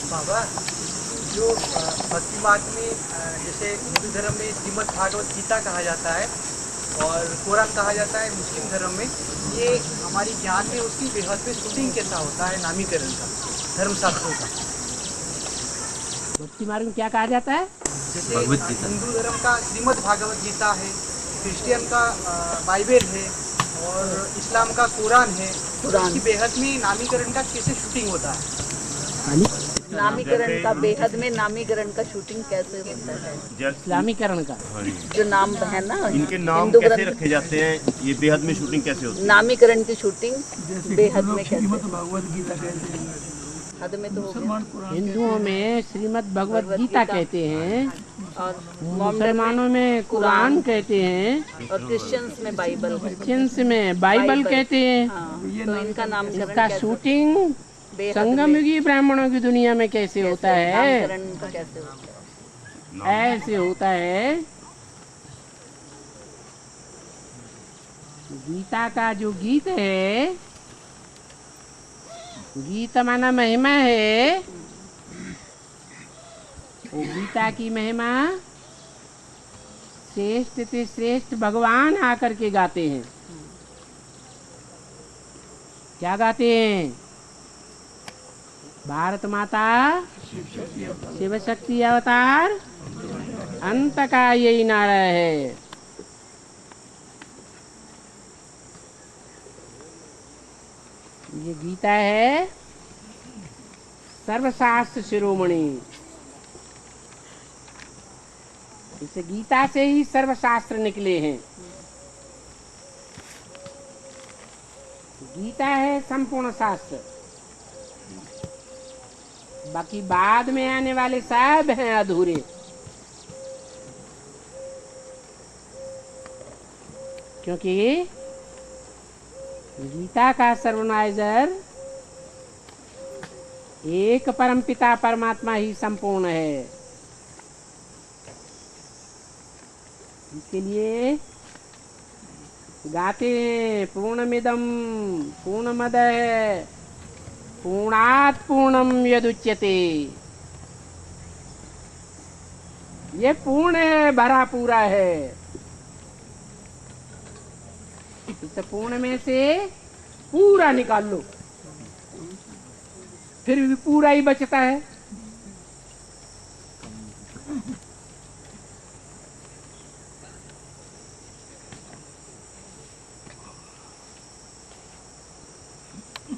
बाबा, जो भक्ति मार्ग में जैसे हिंदू धर्म में श्रीमद् भागवत गीता कहा जाता है और कुरान कहा जाता है, मुस्लिम धर्म में ये हमारी ज्ञान में उसकी बेहद पे शूटिंग कैसा होता है नामीकरण का, धर्मशास्त्रों का। भक्ति मार्ग में क्या कहा जाता है? जैसे हिंदू धर्म का श्रीमद् भागवत गीता है, क्रिश्चियन का बाइबल है और इस्लाम का कुरान है, तो इसकी बेहद में नामीकरण का कैसे शूटिंग होता है? नामीकरण का बेहद में नामीकरण का शूटिंग कैसे होता है? इस्लामीकरण का जो नाम है ना, इनके नाम हिंदू कैसे ग्रंथ रखे जाते हैं, ये बेहद में शूटिंग कैसे होती है? नामीकरण की शूटिंग बेहद में कैसे? भगवत गीता कहते हैं, हद में तो हो गया। हिंदुओं में श्रीमद् भगवत गीता कहते हैं और मुसलमानों में कुरान कहते हैं और क्रिश्चियंस में बाइबल है। क्रिश्चियंस में बाइबल कहते हैं। हाँ, तो इनका नामकरण इसका कैसे? शूटिंग बेहद संगम में युगी ब्राह्मणों की दुनिया में कैसे होता है? नामकरण का कैसे होता है? ऐसे होता है। गीता का जो गीत है, गीत माना महिमा है, वो गीता की महिमा श्रेष्ठ से श्रेष्ठ भगवान आकर के गाते हैं। क्या गाते हैं? भारत माता शिव शक्ति अवतार अंत का यही नारा है। ये गीता है सर्वशास्त्र शिरोमणि। इस गीता से ही सर्वशास्त्र निकले हैं। गीता है संपूर्ण शास्त्र, बाकी बाद में आने वाले सब हैं अधूरे। क्योंकि गीता का सर्वनाइजर एक परमपिता परमात्मा ही संपूर्ण है। इसके लिए गाते हैं पूर्णमिदं पूर्णमदः पूर्णात् पूर्णम यदुच्यते। ये पूर्ण है, भरा पूरा है। इस पूर्ण में से पूरा निकाल लो, फिर भी पूरा ही बचता है।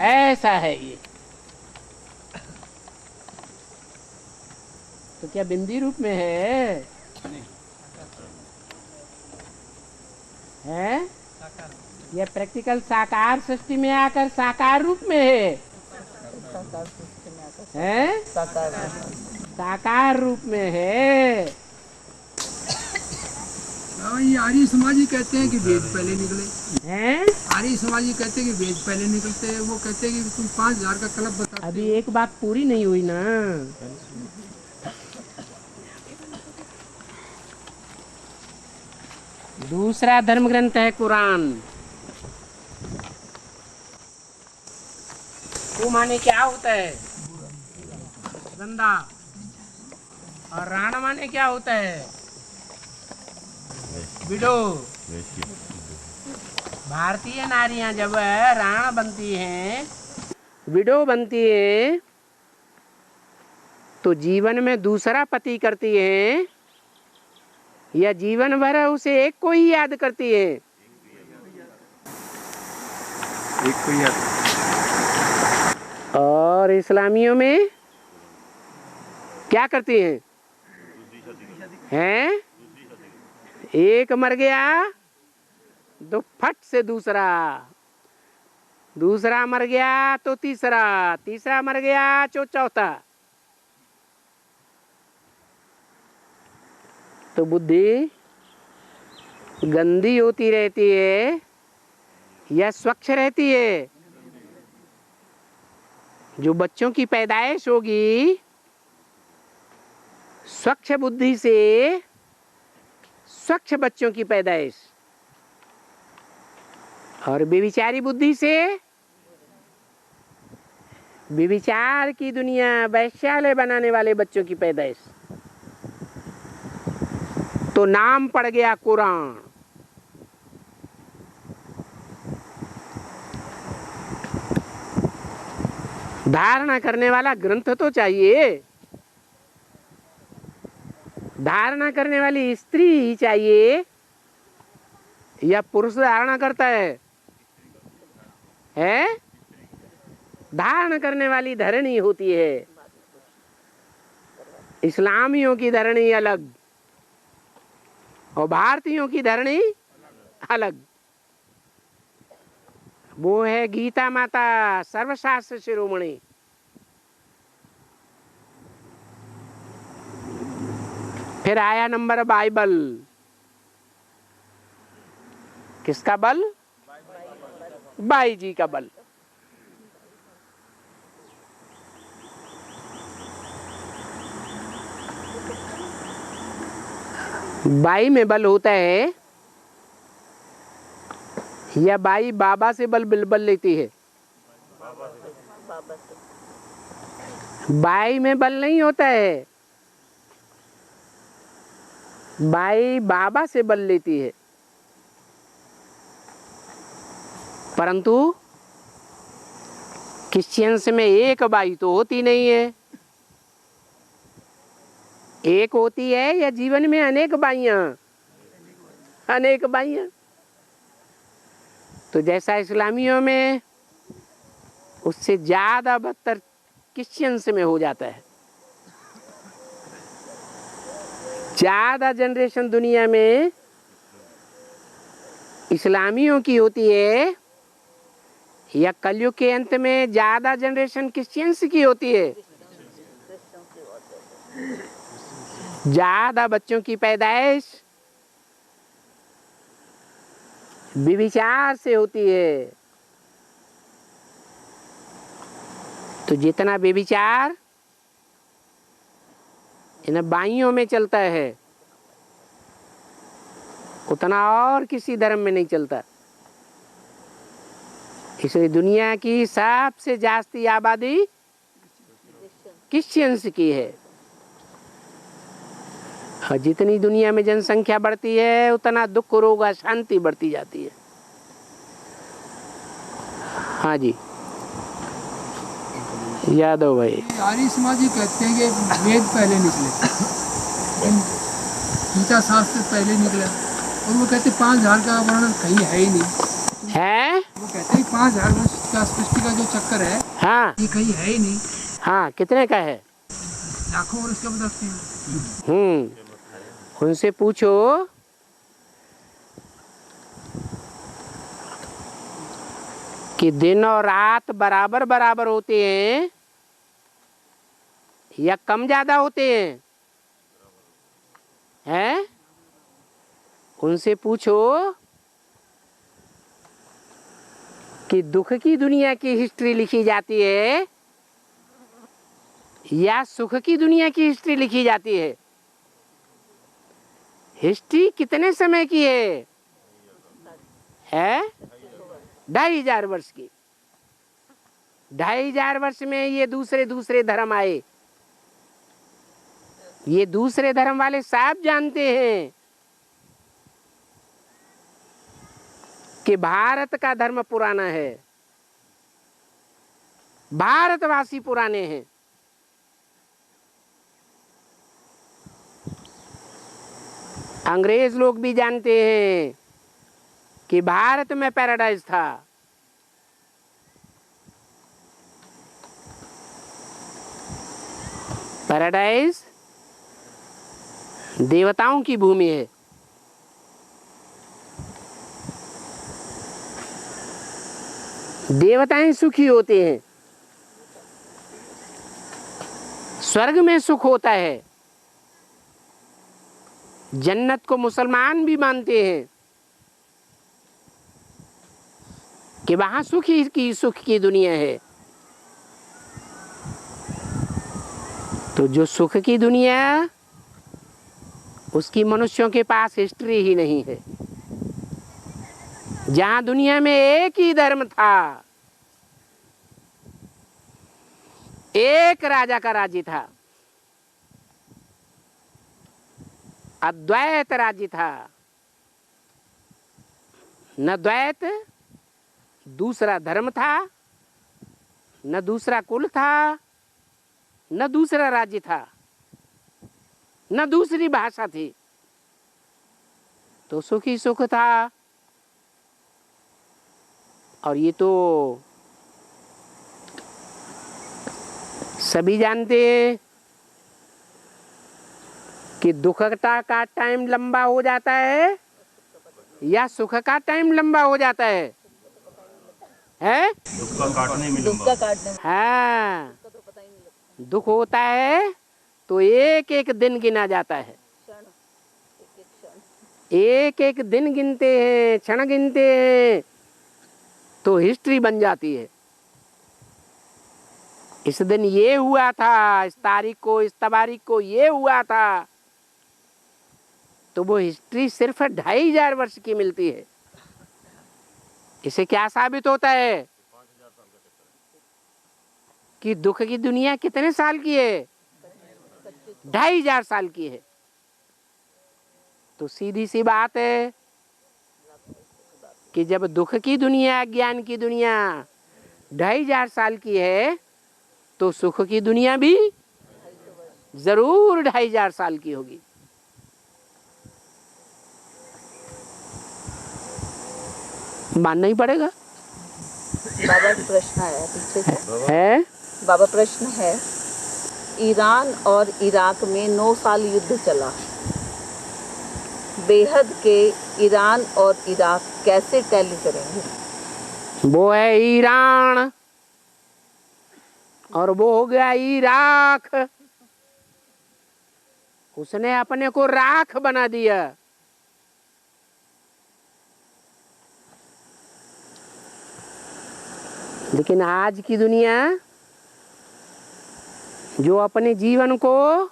ऐसा है ये। तो क्या बिंदी रूप में है? हैं? यह प्रैक्टिकल साकार सृष्टि में आकर साकार रूप में है। हैं? साकार रूप में है। ये आर्य समाजी कहते हैं कि वेद पहले निकले हैं? आर्य समाजी कहते हैं कि वेद पहले निकलते हैं। वो कहते हैं कि तुम 5000 का कलप बता। अभी एक बात पूरी नहीं हुई ना। दूसरा धर्म ग्रंथ है कुरान। वो माने क्या होता है? गंदा। और राण माने क्या होता है? विडो। भारतीय नारियां जब राण बनती हैं, विडो बनती हैं, तो जीवन में दूसरा पति करती हैं या जीवन भर उसे एक को ही याद करती है? एक को याद। और इस्लामियों में क्या करती हैं? हैं? एक मर गया तो फट से दूसरा, दूसरा मर गया तो तीसरा, तीसरा मर गया तो चौथा। तो बुद्धि गंदी होती रहती है या स्वच्छ रहती है? जो बच्चों की पैदाइश होगी स्वच्छ बुद्धि से, स्वच्छ बच्चों की पैदाइश, और बेविचारी बुद्धि से विविचार की दुनिया, वैश्यालय बनाने वाले बच्चों की पैदाइश, तो नाम पड़ गया कुरान। धारणा करने वाला ग्रंथ तो चाहिए, धारणा करने वाली स्त्री ही चाहिए, या पुरुष धारणा करता है? धारण करने वाली धरणी होती है। इस्लामियों की धरणी अलग और भारतीयों की धरणी अलग। वो है गीता माता, सर्वशास्त्र शिरोमणि। फिर आया नंबर बाइबल। किसका बल? बाई जी का बल। बाई में बल होता है या बाई बाबा से बल लेती है? बाई में बल नहीं होता है, बाई बाबा से बल लेती है। परंतु क्रिश्चियंस में एक बाई तो होती नहीं है। एक होती है या जीवन में अनेक बाइयां? अनेक बाइयां। तो जैसा इस्लामियों में, उससे ज्यादा बदतर क्रिश्चियंस में हो जाता है। ज्यादा जनरेशन दुनिया में इस्लामियों की होती है या कलयुग के अंत में ज्यादा जनरेशन क्रिश्चियंस की होती है? ज्यादा बच्चों की पैदाइश विविचार से होती है। तो जितना विविचार इन बाइयों में चलता है, उतना और किसी धर्म में नहीं चलता। इसलिए दुनिया की सबसे जास्ती आबादी क्रिश्चियंस की है। और जितनी दुनिया में जनसंख्या बढ़ती है, उतना दुख, रोग, अशांति बढ़ती जाती है। हाँ जी यादव भाई। आर्य समाजी कहते हैं कि वेद पहले निकले, गीता शास्त्र पहले निकला, और वो कहते 5000 का वर्णन कहीं है ही नहीं है। वो कहते हैं 5000 वर्ष का सृष्टि का जो चक्कर है, हाँ ये कहीं है ही नहीं। हाँ, कितने का है? लाखों वर्ष का बताते हैं। उनसे पूछो कि दिन और रात बराबर बराबर होते हैं या कम ज्यादा होते हैं? हैं? उनसे पूछो कि दुख की दुनिया की हिस्ट्री लिखी जाती है या सुख की दुनिया की हिस्ट्री लिखी जाती है? हिस्ट्री कितने समय की है? 2500 वर्ष की। 2500 वर्ष में ये दूसरे धर्म आए। ये दूसरे धर्म वाले सब जानते हैं कि भारत का धर्म पुराना है, भारतवासी पुराने हैं। अंग्रेज लोग भी जानते हैं कि भारत में पैराडाइज था। पैराडाइज देवताओं की भूमि है। देवताएं सुखी होते हैं, स्वर्ग में सुख होता है। जन्नत को मुसलमान भी मानते हैं कि वहां सुख की दुनिया है। तो जो सुख की दुनिया, उसकी मनुष्यों के पास हिस्ट्री ही नहीं है। जहां दुनिया में एक ही धर्म था, एक राजा का राज्य था, अद्वैत राज्य था। न द्वैत, दूसरा धर्म था, न दूसरा कुल था, न दूसरा राज्य था, न दूसरी भाषा थी, तो सुख ही सुख था। और ये तो सभी जानते हैं कि दुख का टाइम लंबा हो जाता है या सुख का टाइम लंबा हो जाता है? दुख का काटने में दुख लंबा। का काटने में हाँ, उसका तो पता ही नहीं लगता। दुख होता है तो एक एक दिन गिना जाता है, क्षण, एक एक क्षण। एक एक दिन गिनते हैं, क्षण गिनते हैं, तो हिस्ट्री बन जाती है। इस दिन ये हुआ था, इस तारीख को, इस तारीख को ये हुआ था, तो वो हिस्ट्री सिर्फ 2500 वर्ष की मिलती है। इसे क्या साबित होता है कि दुख की दुनिया कितने साल की है? 2500 साल की है। तो सीधी सी बात है कि जब दुख की दुनिया, ज्ञान की दुनिया 2500 साल की है, तो सुख की दुनिया भी जरूर 2500 साल की होगी। मानना ही पड़ेगा। बाबा का प्रश्न है पीछे से। है बाबा प्रश्न है, ईरान और इराक में 9 साल युद्ध चला। बेहद के ईरान और इराक कैसे टैली करेंगे? वो है ईरान और वो हो गया इराक। उसने अपने को राख बना दिया। लेकिन आज की दुनिया जो अपने जीवन को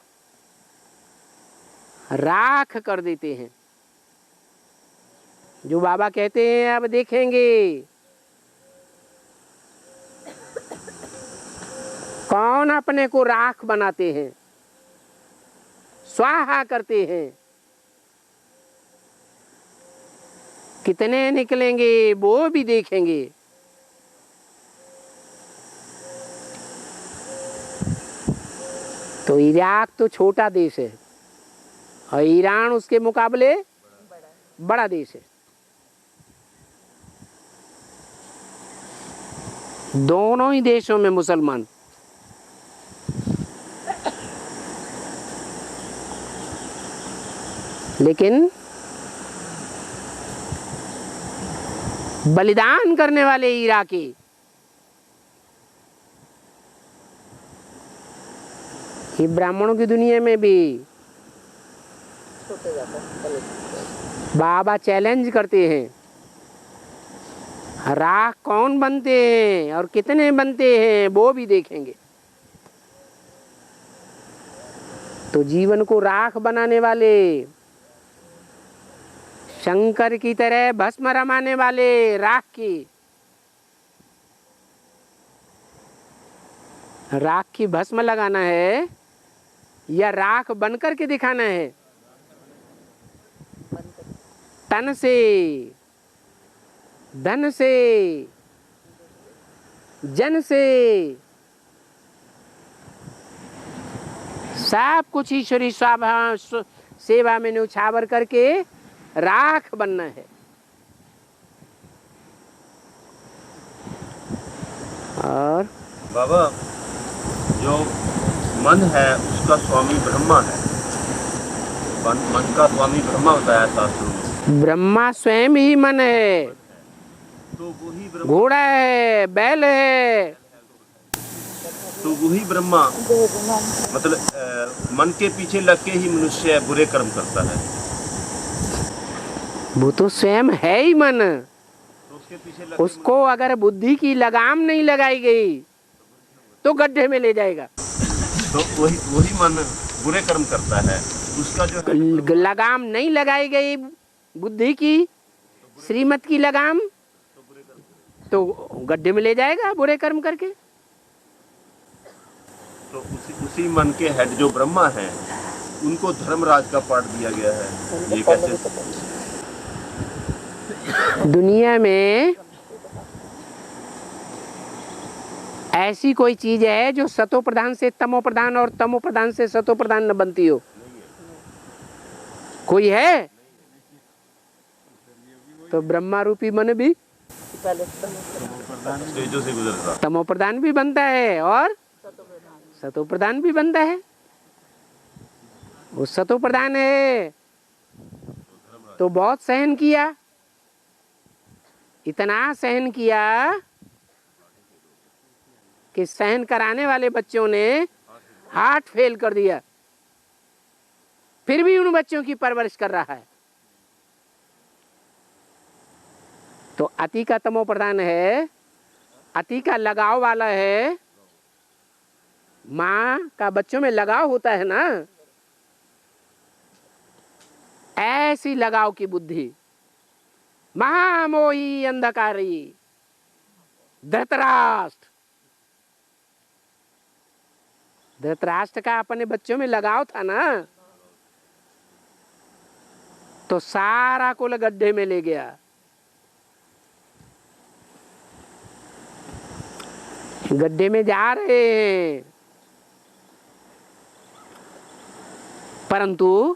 राख कर देते हैं, जो बाबा कहते हैं अब देखेंगे कौन अपने को राख बनाते हैं, स्वाहा करते हैं, कितने निकलेंगे वो भी देखेंगे। तो इराक तो छोटा देश है और ईरान उसके मुकाबले बड़ा देश है। दोनों ही देशों में मुसलमान। लेकिन बलिदान करने वाले इराकी ये ब्राह्मणों की दुनिया में भी छोटे जाता है। बाबा चैलेंज करते हैं, राख कौन बनते हैं और कितने बनते हैं वो भी देखेंगे। तो जीवन को राख बनाने वाले, शंकर की तरह भस्म रमाने वाले राख की भस्म लगाना है या राख बनकर के दिखाना है? तन से, धन से, जन से, सब कुछ ईश्वरी सेवा में न्यौछावर करके राख बनना है। और बाबा, जो मन है उसका स्वामी ब्रह्मा है। मन का स्वामी ब्रह्मा होता है शास्त्रों में। ब्रह्मा स्वयं ही मन है, तो वही ब्रह्मा, घोड़ा है, बैल है। तो वही ब्रह्मा मतलब मन के पीछे लग के ही मनुष्य बुरे कर्म करता है। वो तो स्वयं है ही मन। तो उसके पीछे लग उसको अगर बुद्धि की लगाम नहीं लगाई गई तो गड्ढे में ले जाएगा। तो वही मन बुरे कर्म करता है। उसका जो है लगाम नहीं लगाई गई बुद्धि की, श्रीमत की लगाम, तो गड्ढे में ले जाएगा बुरे कर्म करके। तो उसी मन के हेड जो ब्रह्मा हैं उनको धर्मराज का पाठ दिया गया है। ये कैसे? दुनिया में ऐसी कोई चीज है जो सतो प्रधान से तमो प्रधान और तमो प्रधान से सतो प्रधान न बनती हो? कोई है? तो ब्रह्मा रूपी मन भी स्टेजों से गुजरता, तमो प्रधान भी बनता है और सतो प्रधान भी बनता है। वो सतो प्रधान है तो बहुत सहन किया, इतना सहन किया कि सहन कराने वाले बच्चों ने हार्ट फेल कर दिया, फिर भी उन बच्चों की परवरिश कर रहा है। तो अति का तमो प्रधान है, अति का लगाव वाला है। माँ का बच्चों में लगाव होता है ना, ऐसी लगाव की बुद्धि महामोही अंधकारी धृतराष्ट्र। धृतराष्ट्र का अपने बच्चों में लगाव था ना, तो सारा कुल गड्ढे में ले गया। गड्ढे में जा रहे हैं, परंतु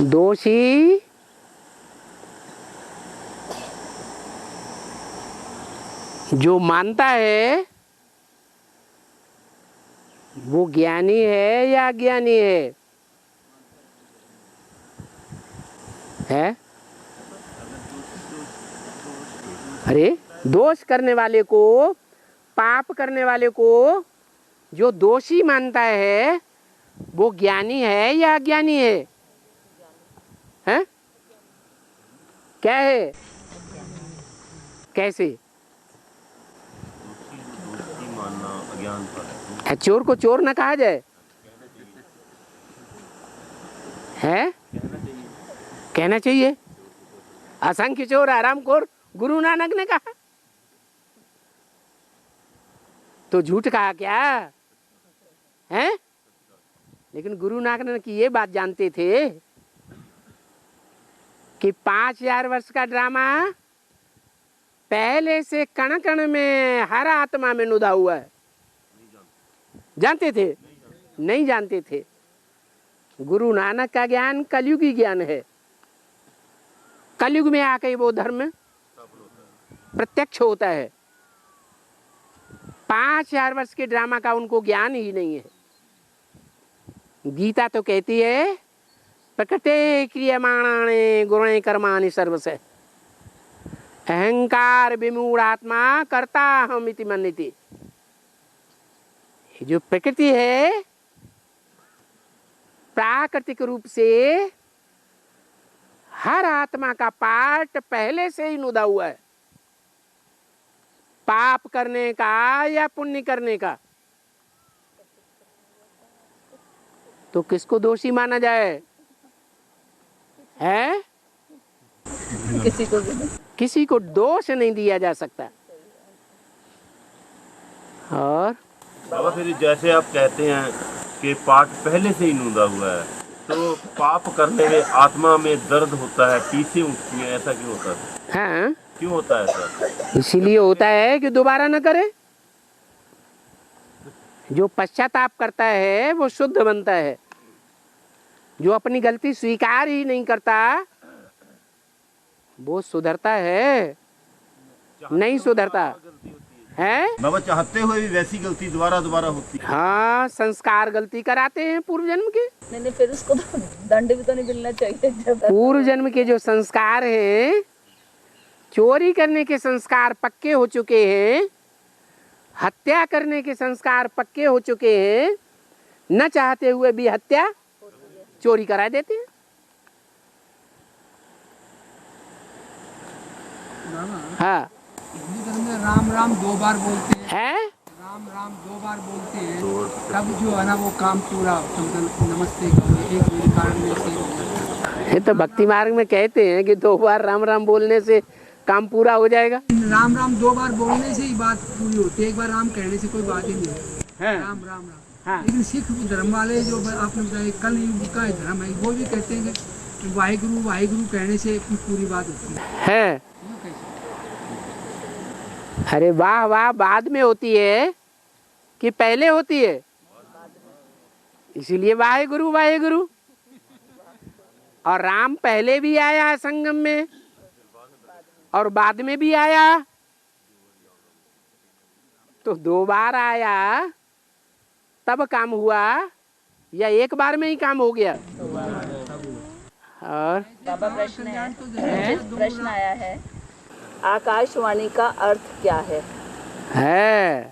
दोषी जो मानता है वो ज्ञानी है या अज्ञानी है? अरे दोष करने वाले को, पाप करने वाले को जो दोषी मानता है वो ज्ञानी है या अज्ञानी है? हैं? क्या है? कैसे? मानना अज्ञान पर है। चोर को चोर न कहा जाए, है? कहना चाहिए। असंख्य चोर आरामखोर गुरु नानक ने कहा, तो झूठ कहा क्या है? लेकिन गुरु नानक की ये बात जानते थे कि 5000 वर्ष का ड्रामा पहले से कण कण में हर आत्मा में नुदा हुआ है। जानते थे? नहीं जानते थे। गुरु नानक का ज्ञान कलयुगी ज्ञान है। कलयुग में आके वो धर्म प्रत्यक्ष होता है। 5000 वर्ष के ड्रामा का उनको ज्ञान ही नहीं है। गीता तो कहती है प्रकृते क्रियमाणानि गुणे कर्माणि सर्वस्य अहंकार विमूढ़ात्मा कर्ता हम इति मन्यते। जो प्रकृति है प्राकृतिक रूप से हर आत्मा का पार्ट पहले से ही नुदा हुआ है, पाप करने का या पुण्य करने का। तो किसको दोषी माना जाए? है? किसी को दोष नहीं दिया जा सकता। और बाबा फिर जैसे आप कहते हैं कि पाठ पहले से ही नुदा हुआ है, तो पाप करने में आत्मा में दर्द होता है, टीसें उठती हैं, ऐसा क्यों होता है? हाँ, क्यों होता है ऐसा? इसीलिए होता है कि दोबारा न करे। जो पश्चाताप करता है वो शुद्ध बनता है। जो अपनी गलती स्वीकार ही नहीं करता वो सुधरता है, नहीं सुधरता है। बाबा चाहते हुए भी वैसी गलती दोबारा होती है। हाँ, संस्कार गलती कराते हैं पूर्व जन्म के। नहीं फिर उसको तो दंड भी तो नहीं मिलना चाहिए। पूर्व जन्म के जो संस्कार हैं, चोरी करने के संस्कार पक्के हो चुके हैं, हत्या करने के संस्कार पक्के हो चुके हैं, न चाहते हुए भी हत्या चोरी करा देते हैं। हाँ, हिंदू धर्म में राम राम 2 बार बोलते हैं। है? राम राम 2 बार बोलते हैं, तब जो है ना वो काम पूरा नमस्ते करो, एक मेरे कारण में से हो जाता है। ये तो भक्ति मार्ग में कहते हैं कि 2 बार राम राम बोलने से काम पूरा हो जाएगा। राम राम 2 बार बोलने से ही बात पूरी होती है, एक बार राम कहने से कोई बात ही नहीं होती। हाँ। राम राम राम। हाँ। लेकिन सिख धर्म वाले जो आपने बताया कल युग का धर्म है, वो भी कहते हैं कि वाहिगुरु वाहिगुरु कहने से पूरी बात होती है। यूँ कैसे? अरे वाह वाह, बाद में होती है कि पहले होती है? इसीलिए वाहेगुरु वाहेगुरु। और राम पहले भी आया है संगम में और बाद में भी आया, तो 2 बार आया तब काम हुआ या एक बार में ही काम हो गया? और बाबा प्रश्न आया है, आकाशवाणी का अर्थ क्या है?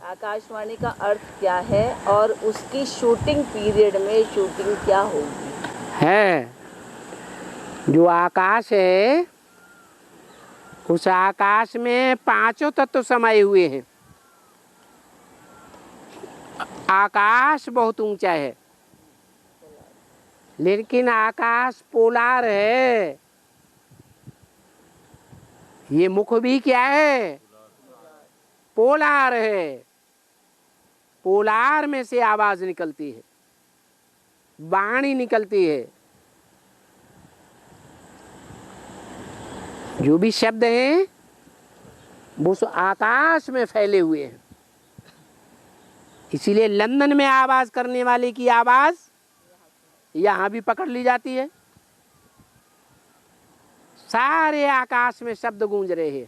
आकाशवाणी का अर्थ क्या है और उसकी शूटिंग पीरियड में शूटिंग क्या होगी? जो आकाश है, उस आकाश में 5 तत्व समाये हुए हैं। आकाश बहुत ऊंचा है, लेकिन आकाश पोलार है। ये मुख भी क्या है? पोलार है। पोलार में से आवाज निकलती है, वाणी निकलती है। जो भी शब्द हैं वो आकाश में फैले हुए हैं। इसीलिए लंदन में आवाज करने वाले की आवाज यहाँ भी पकड़ ली जाती है। सारे आकाश में शब्द गूंज रहे हैं।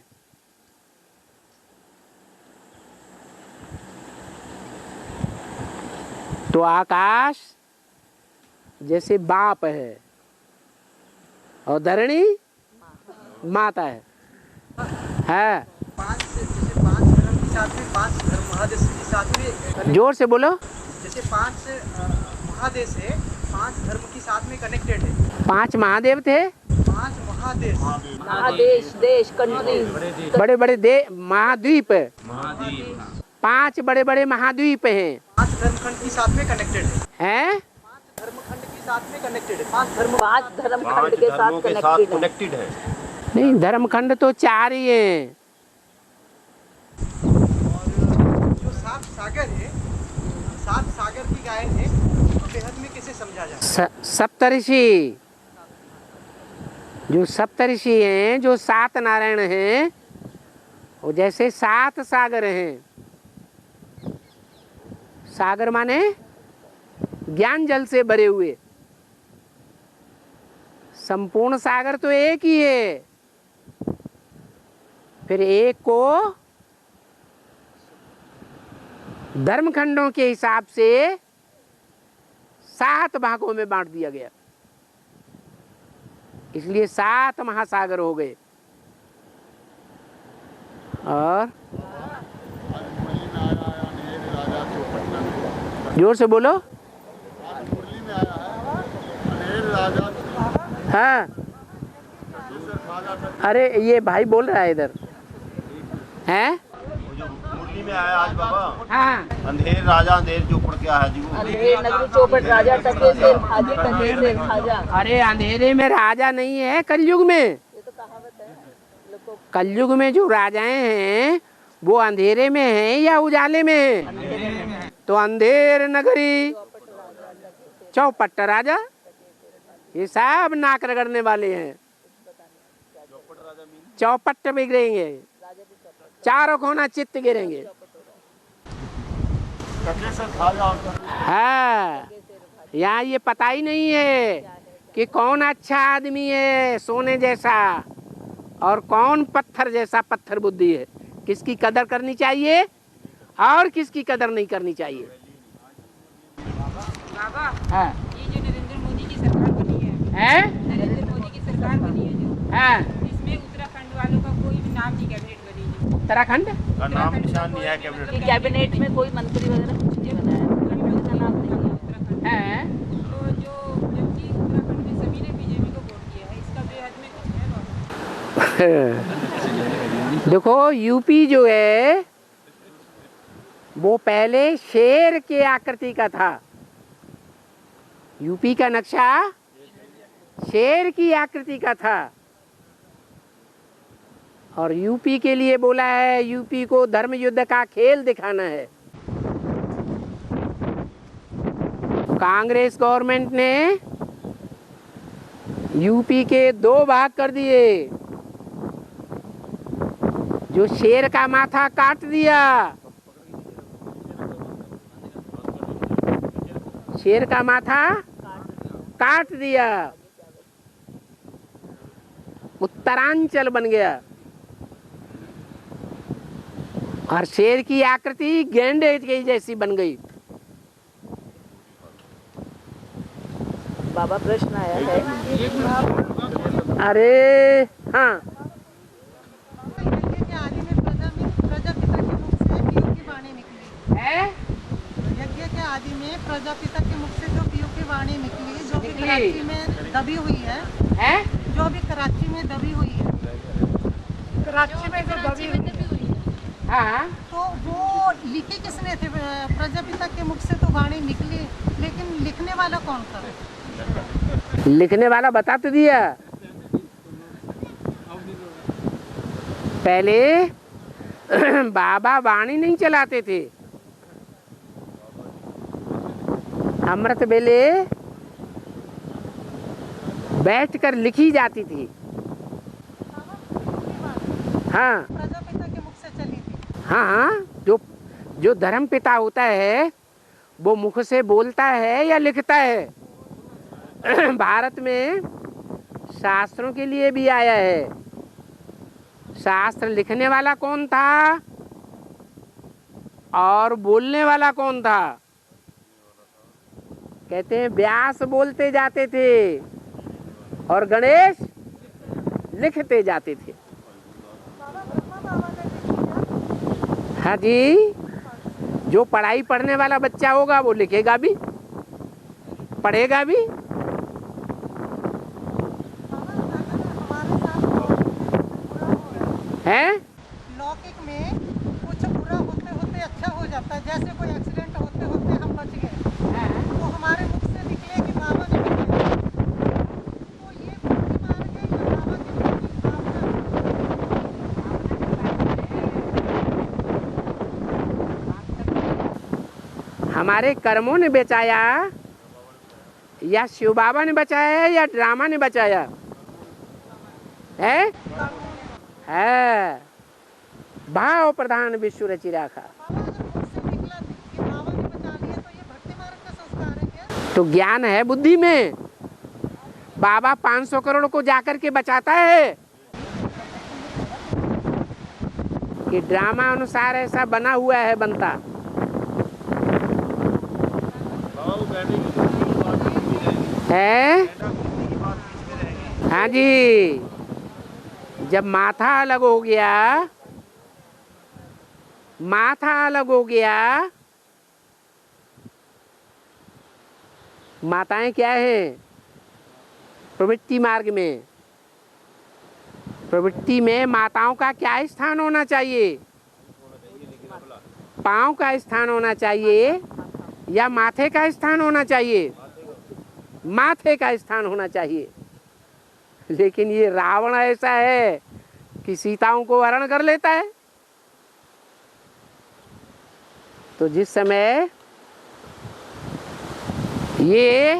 तो आकाश जैसे बाप है और धरणी माता है। 5 धर्म के साथ में 5 धर्म महादेश के साथ में, जोर से बोलो। जैसे 5 महादेश है, 5 धर्म के साथ में कनेक्टेड है। 5 महादेव थे, 5 महादेश, महादेश, देश, कंट्री, बड़े बड़े महाद्वीप, 5 बड़े बड़े महाद्वीप हैं। 5 धर्मखंड के साथ में कनेक्टेड है। 5 हैं? धर्मखंड के साथ में कनेक्टेड है। 5 धर्म 5 धर्मखंड के साथ कनेक्टेड है। नहीं, धर्मखंड तो 4 ही हैं। और जो 7 सागर है, 7 सागर की गायन है, तो बेहद में कैसे समझा जाए? सप्तऋषि, जो सप्तऋषि हैं, जो 7 नारायण हैं, वो जैसे 7 सागर हैं। सागर माने ज्ञान जल से भरे हुए। संपूर्ण सागर तो एक ही है, फिर एक को धर्मखंडों के हिसाब से 7 भागों में बांट दिया गया। इसलिए 7 महासागर हो गए। और जोर से बोलो। हाँ, अरे ये भाई बोल रहा है इधर हैं। मुरली में आया आज बाबा। हाँ, अंधेर राजा अंधेर चौपड़ क्या है जी वो? अंधेर नगरी चौपट राजा टके से भाजे टके से भाजा। अरे अंधेरे में राजा नहीं है कलयुग में। ये तो कहावत है। कलयुग में जो राजाएं हैं वो अंधेरे में हैं या उजाले में हैं? तो अंधेर नगरी चौपट राजा, ये सब नाक रगड़ने वाले हैं। चौपट बिगड़ेंगे, चारों कोना चित्त गिरेंगे। हाँ, यहाँ ये पता ही नहीं है कि कौन अच्छा आदमी है सोने जैसा और कौन पत्थर जैसा पत्थर बुद्धि है। किसकी कदर करनी चाहिए और किसकी कदर नहीं करनी चाहिए। बाबा, हाँ, ये जो नरेंद्र मोदी की सरकार बनी है, नरेंद्र मोदी की सरकार बनी है जो, हाँ, इसमें उत्तराखंड वालों का कोई भी नाम नहीं कैबिनेट बनी जो। उत्तराखंड का नाम निशान नहीं है कैबिनेट। कैबिनेट में कोई मंत्री वगैरह कुछ नहीं बनाया, उनका नाम नहीं है। उत्तराखंड है। तो जो जबकि उत्तराखंड में सभी ने बीजेपी को वोट किया है, इसका बेहद में कुछ है बाबा। देखो यूपी जो है वो पहले शेर के आकृति का था। यूपी का नक्शा शेर की आकृति का था। और यूपी के लिए बोला है, यूपी को धर्म युद्ध का खेल दिखाना है। कांग्रेस गवर्नमेंट ने यूपी के 2 भाग कर दिए, जो शेर का माथा काट दिया, शेर का माथा काट दिया, उत्तरांचल बन गया और शेर की आकृति गेंडे की जैसी बन गई। बाबा प्रश्न आया है। अरे हाँ, यज्ञ के आदि में प्रजापिता के मुख से पीयू की वाणी निकली है? यज्ञ के आदि में प्रजापिता के मुख से जो पीयू की वाणी निकली, जो भी निकली। कराची में दबी हुई है, जो भी कराची में दबी हुई है, कराची में जो दबी हुई है, हाँ, तो वो लिखी किसने थे? प्रजापिता के मुख से तो वाणी निकली, लेकिन लिखने वाला कौन था? लिखने वाला बता तो दिया। पहले बाबा वाणी नहीं चलाते थे, अमृत बेले बैठकर लिखी जाती थी। हाँ प्रजापिता के मुख से चली थी। हाँ, जो धर्म पिता होता है वो मुख से बोलता है या लिखता है। भारत में शास्त्रों के लिए भी आया है। शास्त्र लिखने वाला कौन था और बोलने वाला कौन था? कहते हैं व्यास बोलते जाते थे और गणेश लिखते जाते थे। हाँ जी, जो पढ़ाई पढ़ने वाला बच्चा होगा वो लिखेगा भी, पढ़ेगा भी। है लौकिक में कुछ बुरा होते होते अच्छा हो जाता है, जैसे कोई एक्सीडेंट होते होते हम बच गए, तो हमारे मुख से निकले कि बाबा ने निकले, तो ये बुद्धि मार्ग है या बाबा की भावना? हमारे कर्मों ने बचाया या शिव बाबा ने बचाया या ड्रामा ने बचाया? है भाव प्रधान विश्व रचि राखा। बाबा अगर मुख से निकला कि बाबा ने बचा लिया, तो ये भक्ति मार्ग का संस्कार है क्या? तो ज्ञान है बुद्धि में। बाबा 500 करोड़ को जाकर के बचाता है कि ड्रामा अनुसार ऐसा बना हुआ है, बनता। है हाँ जी, जब माथा अलग हो गया, माथा अलग हो गया, माताएं क्या है? प्रवृत्ति मार्ग में, प्रवृत्ति में माताओं का क्या स्थान होना चाहिए? पांव का स्थान होना चाहिए या माथे का स्थान होना चाहिए? माथे का स्थान होना चाहिए। लेकिन ये रावण ऐसा है कि सीताओं को हरण कर लेता है। तो जिस समय ये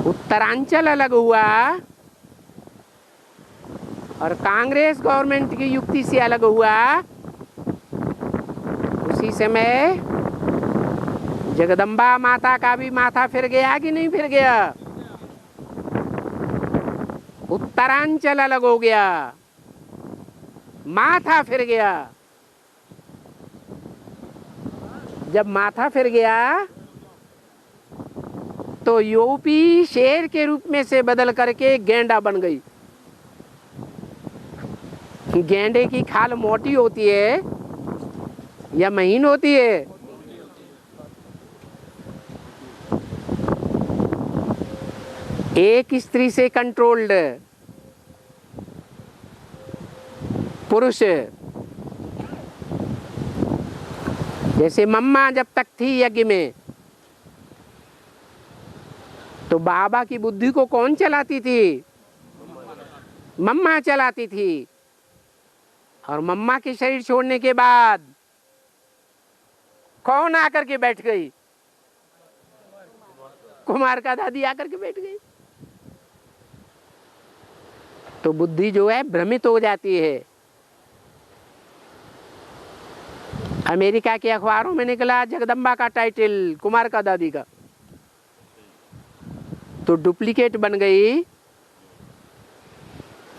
उत्तरांचल अलग हुआ और कांग्रेस गवर्नमेंट की युक्ति से अलग हुआ, उसी समय जगदम्बा माता का भी माथा फिर गया कि नहीं फिर गया? उत्तरांचल अलग हो गया, माथा फिर गया। जब माथा फिर गया तो यूपी शेर के रूप में से बदल करके गेंडा बन गई। गेंडे की खाल मोटी होती है या महीन होती है? एक स्त्री से कंट्रोल्ड पुरुष, जैसे मम्मा जब तक थी यज्ञ में, तो बाबा की बुद्धि को कौन चलाती थी? मम्मा चलाती थी, और मम्मा के शरीर छोड़ने के बाद कौन आकर के बैठ गई? कुमार का दादी आकर के बैठ गई। तो बुद्धि जो है भ्रमित हो जाती है। अमेरिका के अखबारों में निकला जगदम्बा का टाइटल कुमार का दादी का, तो डुप्लीकेट बन गई।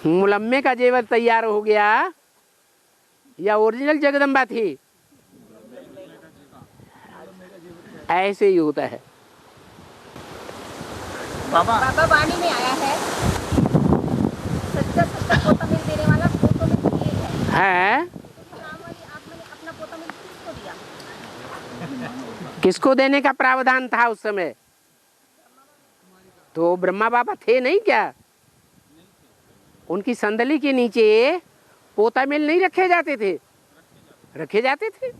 मुलम्मे का जेवर तैयार हो गया, या ओरिजिनल जगदम्बा थी? ऐसे ही होता है। बाबा वाणी में आया है, सच्चा सच्चा पोता मिल देने वाला पोता मिल ये है। राम वाली आत्मा ने अपना पोता मिल किसको दिया? किसको देने का प्रावधान था उस समय? तो ब्रह्मा बाबा थे नहीं क्या? उनकी संदली के नीचे पोता मिल नहीं रखे जाते थे? रखे जाते थे।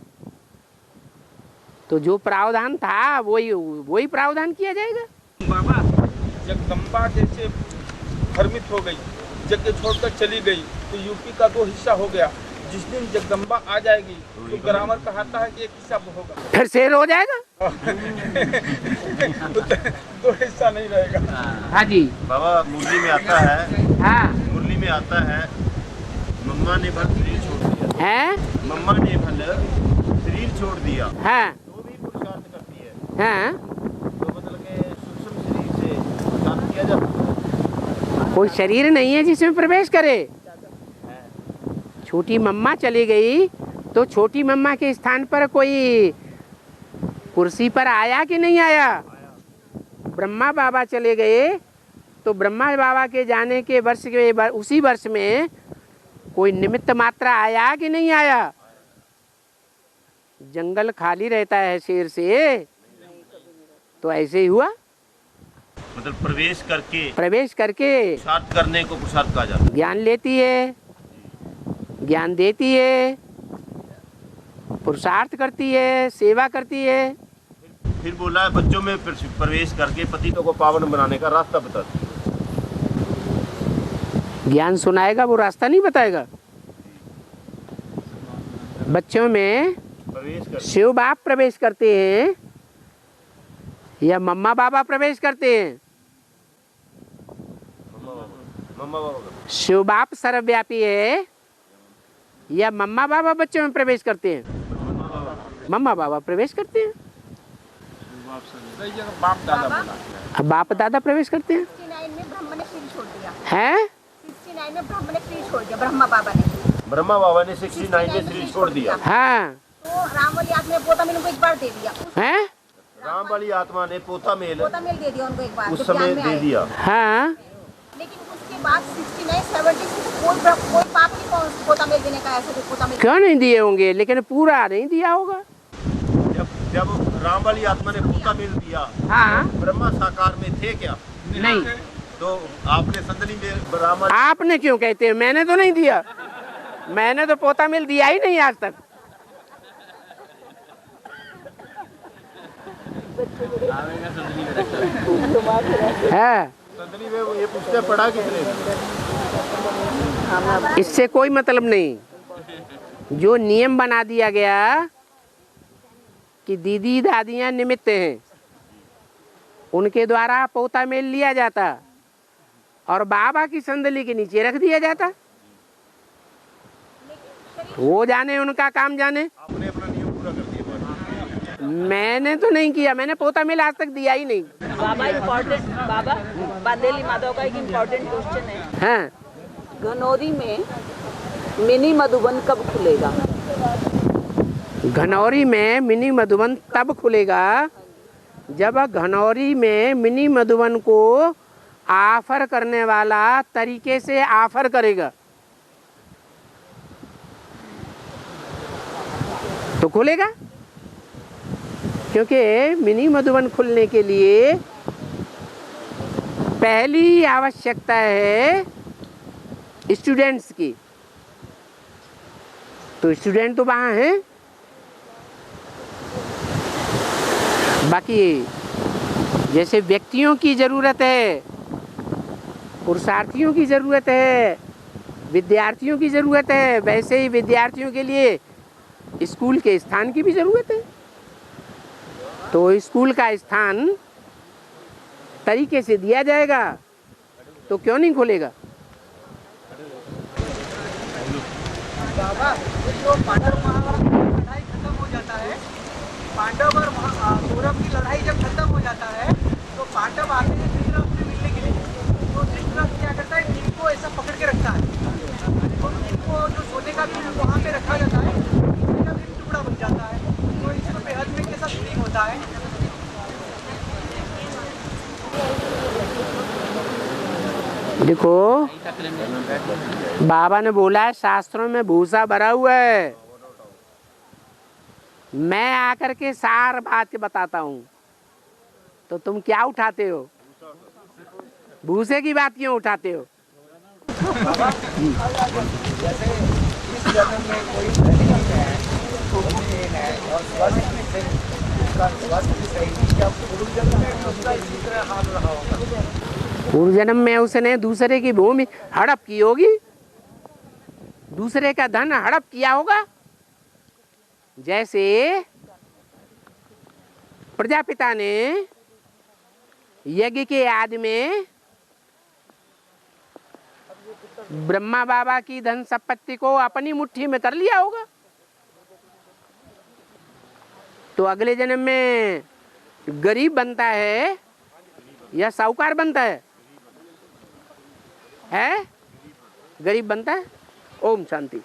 तो जो प्रावधान था वही प्रावधान किया जाएगा। बाबा जगदम्बा जैसे भ्रमित हो गई, जगह छोड़कर चली गई, तो यूपी का 2 हिस्सा हो गया। जिस दिन जगदम्बा आ जाएगी तो ग्रामर कहता है कि एक हिस्सा होगा, फिर शेर हो जाएगा। तो हिस्सा नहीं रहेगा। हाँ जी बाबा मुरली में आता है, हाँ मुरली में आता है, मम्मा ने भल शरीर छोड़ दिया है, मम्मा ने भल शरीर छोड़ दिया, हाँ तो भी पुरुषार्थ करती है। हाँ। तो मतलब कि सूक्ष्म शरीर से पुरुषार्थ किया जाता है। कोई शरीर नहीं है जिसमें प्रवेश करे। छोटी मम्मा चली गई तो छोटी मम्मा के स्थान पर कोई कुर्सी पर आया कि नहीं आया? ब्रह्मा बाबा चले गए तो ब्रह्मा बाबा के जाने के वर्ष के उसी वर्ष में कोई निमित्त मात्रा आया कि नहीं आया? जंगल खाली रहता है शेर से, तो ऐसे ही हुआ। मतलब प्रवेश करके पुरुषार्थ करने को पुरुषार्थ कहा जाता है। ज्ञान लेती है, ज्ञान देती है, पुरुषार्थ करती है, सेवा करती है। फिर बोला है बच्चों में प्रवेश करके पतितों को पावन बनाने का रास्ता बताती है। ज्ञान सुनाएगा, वो रास्ता नहीं बताएगा। बच्चों में शिव बाप प्रवेश करते हैं या मम्मा बाबा प्रवेश करते हैं? मम्मा बाबा। शिव बाप सर्वव्यापी है या मम्मा बाबा बच्चों में प्रवेश करते हैं? मम्मा बाबा प्रवेश करते हैं। बाप दादा बोला, बाप दादा प्रवेश करते हैं। 69 में ब्रह्मा ने शरीर छोड़ दिया हैं? 69 में ब्रह्मा ने शरीर छोड़ दिया, ब्रह्मा बाबा ने 69 में शरीर छोड़ दिया। हाँ। तो राम वाली आत्मा ने पोता मिल उनको एक बार दे दिया। हैं? राम वाली आत्मा ने पोता मेल दे दिया उनको एक बार, उस जब समय ज्ञान में दे आए। दिया। हाँ। लेकिन उसके बाद 69, 70 कोई पाप नहीं पोता मिल देने का, ऐसा पोता मिल क्यों नहीं दिए होंगे? लेकिन पूरा नहीं दिया होगा। जब राम वाली आत्मा ने पोता मेल दिया, हाँ। ब्रह्मा साकार में थे क्या? नहीं। तो आपने संदली में राम वाली आपने क्यों कहते हैं? मैंने तो नहीं दिया, मैंने तो पोता मिल दिया ही नहीं आज तक। है संदली में ये पूछते पड़ा किसने? इससे कोई मतलब नहीं। जो नियम बना दिया गया कि दीदी दादियां निमित्त हैं, उनके द्वारा पोता मेल लिया जाता और बाबा की संदली के नीचे रख दिया जाता। वो जाने, उनका काम जाने। आपने अपना नियम पूरा कर दिया। मैंने तो नहीं किया, मैंने पोता मेल आज तक दिया ही नहीं। बाबा इम्पोर्टेंट, बाबा बांदेली माधव का एक इम्पोर्टेंट क्वेश्चन है। हाँ। घनौरी में मिनी मधुबन कब खुलेगा? घनौरी में मिनी मधुबन तब खुलेगा जब घनौरी में मिनी मधुबन को ऑफर करने वाला तरीके से ऑफर करेगा तो खुलेगा। क्योंकि मिनी मधुबन खुलने के लिए पहली आवश्यकता है स्टूडेंट्स की। तो स्टूडेंट तो वहाँ हैं, बाकी जैसे व्यक्तियों की ज़रूरत है, पुरुषार्थियों की ज़रूरत है, विद्यार्थियों की ज़रूरत है, वैसे ही विद्यार्थियों के लिए स्कूल के स्थान की भी ज़रूरत है। तो स्कूल का स्थान तरीके से दिया जाएगा तो क्यों नहीं खुलेगा। बाबा, जो पांडव महाभारत की लड़ाई खत्म हो जाता है, पांडव और कौरव की लड़ाई जब खत्म हो जाता है तो पांडव आते हैं धृतराष्ट्र से मिलने के लिए। तो धृतराष्ट्र क्या करता है, भीम को ऐसा पकड़ के रखता है और इनको जो सोने का भी वहाँ पे रखा जाता है, इसका भी टुकड़ा बन जाता है। तो इसमें बेहद में कैसा फीलिंग होता है। देखो बाबा ने बोला है शास्त्रों में भूसा भरा हुआ है, मैं आकर के सार बात बताता हूँ तो तुम क्या उठाते हो, भूसे की बात क्यों उठाते हो। बाबा, जैसे इस जन्म में कोई धनी है, भूमिहीन है और स्वास्थ्य भी सही, उसका स्वास्थ्य भी सही नहीं, क्या पूर्व जन्म में उसका इसी तरह हाल रहा होगा। पूर्व जन्म में उसने दूसरे की भूमि हड़प की होगी, दूसरे का धन हड़प किया होगा। जैसे प्रजापिता ने यज्ञ के आदि में ब्रह्मा बाबा की धन संपत्ति को अपनी मुट्ठी में कर लिया होगा, तो अगले जन्म में गरीब बनता है या साहूकार बनता है? गरीब बनता है। ओम शांति।